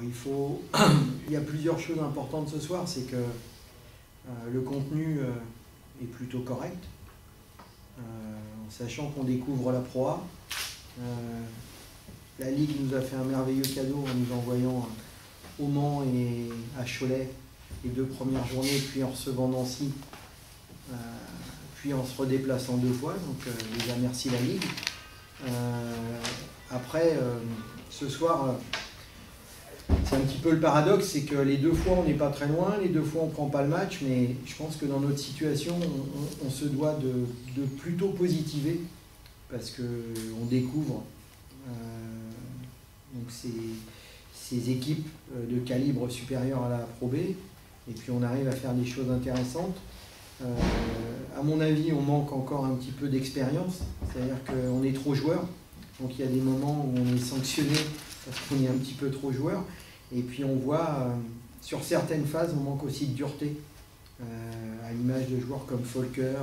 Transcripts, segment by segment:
Il y a plusieurs choses importantes ce soir, c'est que le contenu est plutôt correct, en sachant qu'on découvre la Pro A. La Ligue nous a fait un merveilleux cadeau en nous envoyant au Mans et à Cholet les 2 premières journées, puis en recevant Nancy, puis en se redéplaçant 2 fois, donc déjà merci la Ligue. Après, ce soir, c'est un petit peu le paradoxe, c'est que les 2 fois on n'est pas très loin, les 2 fois on ne prend pas le match, mais je pense que dans notre situation, on se doit de plutôt positiver, parce qu'on découvre donc ces équipes de calibre supérieur à la Pro B, et puis on arrive à faire des choses intéressantes. À mon avis, on manque encore un petit peu d'expérience, c'est-à-dire qu'on est trop joueur, donc il y a des moments où on est sanctionné parce qu'on est un petit peu trop joueur, et puis on voit sur certaines phases, on manque aussi de dureté, à l'image de joueurs comme Folker,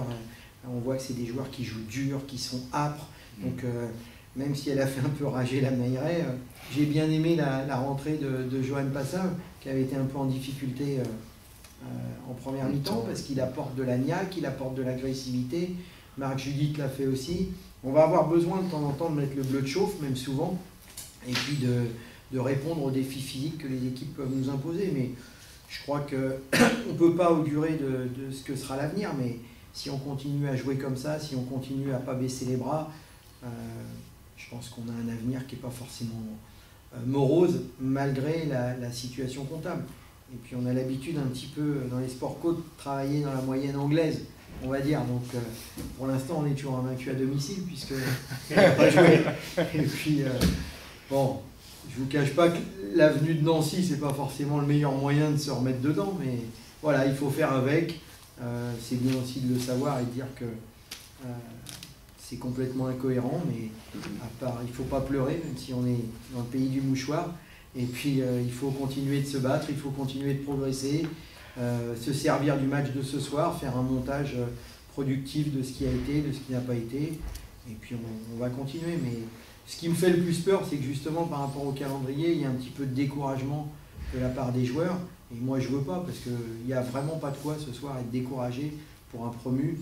on voit que c'est des joueurs qui jouent dur, qui sont âpres, donc même si elle a fait un peu rager la Meilleraye, j'ai bien aimé la rentrée de Johan Passave, qui avait été un peu en difficulté en première mi-temps, parce qu'il apporte de la niaque, il apporte de l'agressivité. Marc Judith l'a fait aussi. On va avoir besoin de temps en temps de mettre le bleu de chauffe, même souvent, et puis de répondre aux défis physiques que les équipes peuvent nous imposer. Mais je crois qu'on ne peut pas augurer de ce que sera l'avenir, mais si on continue à jouer comme ça, si on continue à ne pas baisser les bras, je pense qu'on a un avenir qui n'est pas forcément morose, malgré la situation comptable. Et puis on a l'habitude un petit peu dans les sports co de travailler dans la moyenne anglaise, on va dire. Donc pour l'instant on est toujours invaincu à domicile puisque on n'a pas joué. Et puis bon, je ne vous cache pas que l'avenue de Nancy c'est pas forcément le meilleur moyen de se remettre dedans, mais voilà, il faut faire avec. C'est bien aussi de le savoir et de dire que c'est complètement incohérent, mais à part, il ne faut pas pleurer, même si on est dans le pays du mouchoir. Et puis il faut continuer de se battre, il faut continuer de progresser, se servir du match de ce soir, faire un montage productif de ce qui a été, de ce qui n'a pas été. Et puis on va continuer. Mais ce qui me fait le plus peur, c'est que justement par rapport au calendrier, il y a un petit peu de découragement de la part des joueurs. Et moi je ne veux pas, parce qu'il n'y a vraiment pas de quoi ce soir être découragé pour un promu.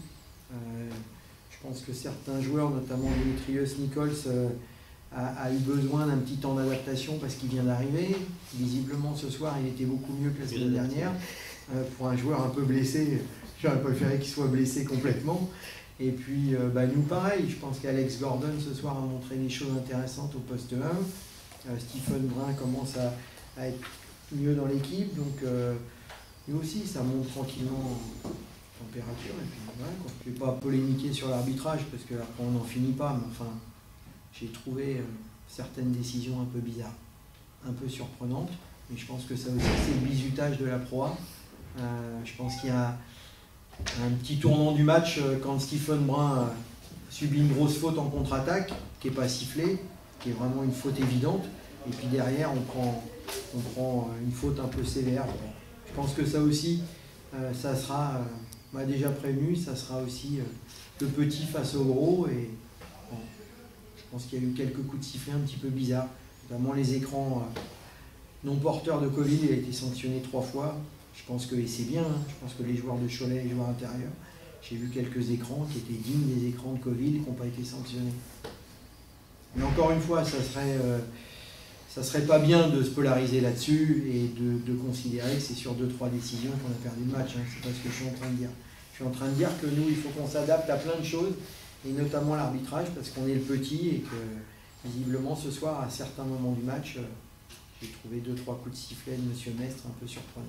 Je pense que certains joueurs, notamment Dimitrios Nichols, a eu besoin d'un petit temps d'adaptation parce qu'il vient d'arriver. Visiblement ce soir il était beaucoup mieux que la semaine dernière. Pour un joueur un peu blessé, j'aurais préféré qu'il soit blessé complètement. Et puis nous pareil, je pense qu'Alex Gordon ce soir a montré des choses intéressantes au poste 1. Stephen Brun commence à être mieux dans l'équipe, donc lui aussi ça monte tranquillement en température. Et puis voilà, quoi. Je ne vais pas polémiquer sur l'arbitrage parce qu'après on n'en finit pas, mais enfin j'ai trouvé certaines décisions un peu bizarres, un peu surprenantes, mais je pense que ça aussi c'est le bizutage de la Pro A. Je pense qu'il y a un petit tournant du match quand Stephen Brun subit une grosse faute en contre-attaque, qui n'est pas sifflée, qui est vraiment une faute évidente, et puis derrière on prend une faute un peu sévère. Je pense que ça aussi, ça sera, on m'a déjà prévenu, ça sera aussi le petit face au gros, et bon, je pense qu'il y a eu quelques coups de sifflet un petit peu bizarres, notamment les écrans non porteurs de Covid, il a été sanctionné 3 fois. Je pense que, et c'est bien, hein, je pense que les joueurs de Cholet, les joueurs intérieurs, j'ai vu quelques écrans qui étaient dignes des écrans de Covid et qui n'ont pas été sanctionnés. Mais encore une fois, ça serait pas bien de se polariser là-dessus et de considérer que c'est sur 2-3 décisions qu'on a perdu le match. Hein. C'est pas ce que je suis en train de dire. Je suis en train de dire que nous, il faut qu'on s'adapte à plein de choses, et notamment l'arbitrage, parce qu'on est le petit et que visiblement ce soir, à certains moments du match, j'ai trouvé 2-3 coups de sifflet de M. Mestre un peu surprenants.